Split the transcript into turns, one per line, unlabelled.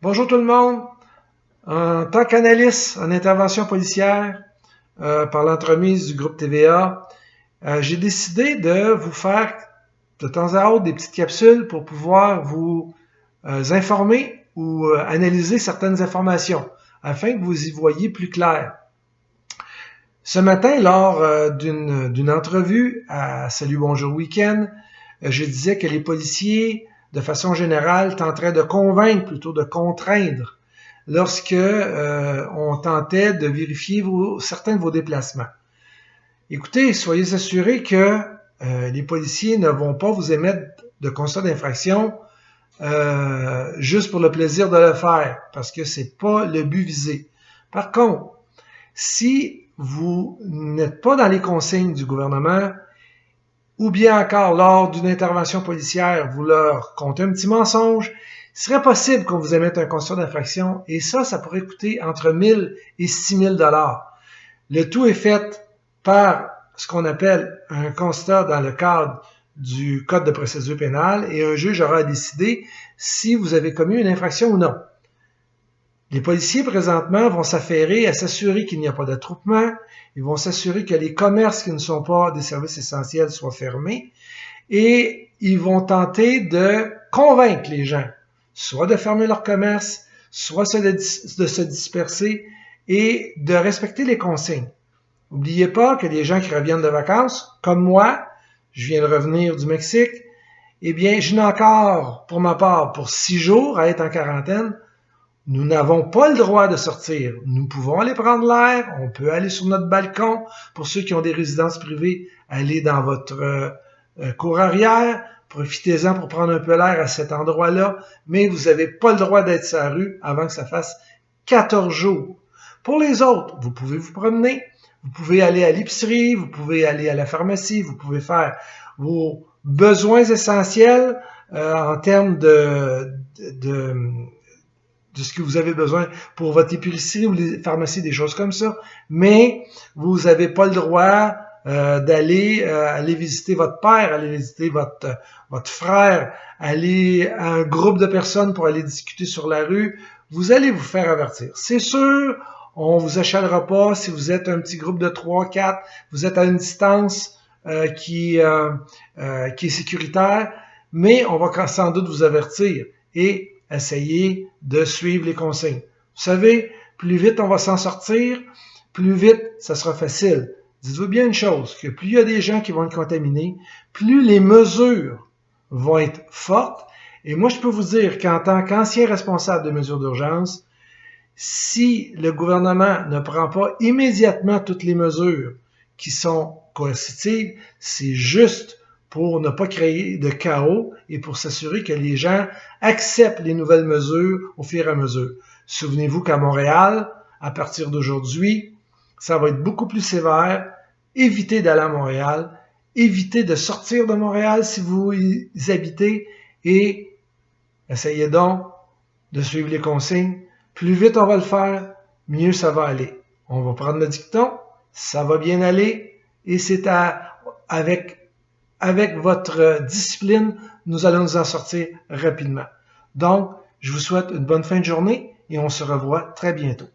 Bonjour tout le monde. En tant qu'analyste en intervention policière, par l'entremise du groupe TVA, j'ai décidé de vous faire de temps à autre des petites capsules pour pouvoir vous informer ou analyser certaines informations afin que vous y voyiez plus clair. Ce matin, lors d'une entrevue à Salut Bonjour Week-end, je disais que les policiers, de façon générale, tenteraient de convaincre plutôt de contraindre lorsque on tentait de vérifier certains de vos déplacements. Écoutez, soyez assurés que les policiers ne vont pas vous émettre de constat d'infraction juste pour le plaisir de le faire, parce que c'est pas le but visé. Par contre, si vous n'êtes pas dans les consignes du gouvernement, ou bien encore lors d'une intervention policière, vous leur contez un petit mensonge, il serait possible qu'on vous émette un constat d'infraction, et ça pourrait coûter entre 1000 et 6000 $. Le tout est fait par ce qu'on appelle un constat dans le cadre du Code de procédure pénale, et un juge aura décidé si vous avez commis une infraction ou non. Les policiers, présentement, vont s'affairer à s'assurer qu'il n'y a pas d'attroupement. Ils vont s'assurer que les commerces qui ne sont pas des services essentiels soient fermés. Et ils vont tenter de convaincre les gens, soit de fermer leur commerce, soit de se disperser et de respecter les consignes. N'oubliez pas que les gens qui reviennent de vacances, comme moi, je viens de revenir du Mexique, eh bien, je n'ai encore, pour ma part, pour 6 jours à être en quarantaine. Nous n'avons pas le droit de sortir. Nous pouvons aller prendre l'air, on peut aller sur notre balcon. Pour ceux qui ont des résidences privées, allez dans votre cour arrière, profitez-en pour prendre un peu l'air à cet endroit-là, mais vous n'avez pas le droit d'être sur la rue avant que ça fasse 14 jours. Pour les autres, vous pouvez vous promener, vous pouvez aller à l'épicerie, vous pouvez aller à la pharmacie, vous pouvez faire vos besoins essentiels en termes de ce que vous avez besoin pour votre épicerie ou les pharmacies, des choses comme ça. Mais vous n'avez pas le droit d'aller visiter votre père, aller visiter votre frère, aller à un groupe de personnes pour aller discuter sur la rue. Vous allez vous faire avertir. C'est sûr, on vous achalera pas si vous êtes un petit groupe de 3, 4, vous êtes à une distance qui est sécuritaire, mais on va sans doute vous avertir. Et essayez de suivre les consignes. Vous savez, plus vite on va s'en sortir, plus vite ça sera facile. Dites-vous bien une chose, que plus il y a des gens qui vont être contaminés, plus les mesures vont être fortes. Et moi, je peux vous dire qu'en tant qu'ancien responsable de mesures d'urgence, si le gouvernement ne prend pas immédiatement toutes les mesures qui sont coercitives, c'est juste pour ne pas créer de chaos et pour s'assurer que les gens acceptent les nouvelles mesures au fur et à mesure. Souvenez-vous qu'à Montréal, à partir d'aujourd'hui, ça va être beaucoup plus sévère. Évitez d'aller à Montréal, évitez de sortir de Montréal si vous y habitez et essayez donc de suivre les consignes. Plus vite on va le faire, mieux ça va aller. On va prendre le dicton, ça va bien aller et c'est avec votre discipline, nous allons nous en sortir rapidement. Donc, je vous souhaite une bonne fin de journée et on se revoit très bientôt.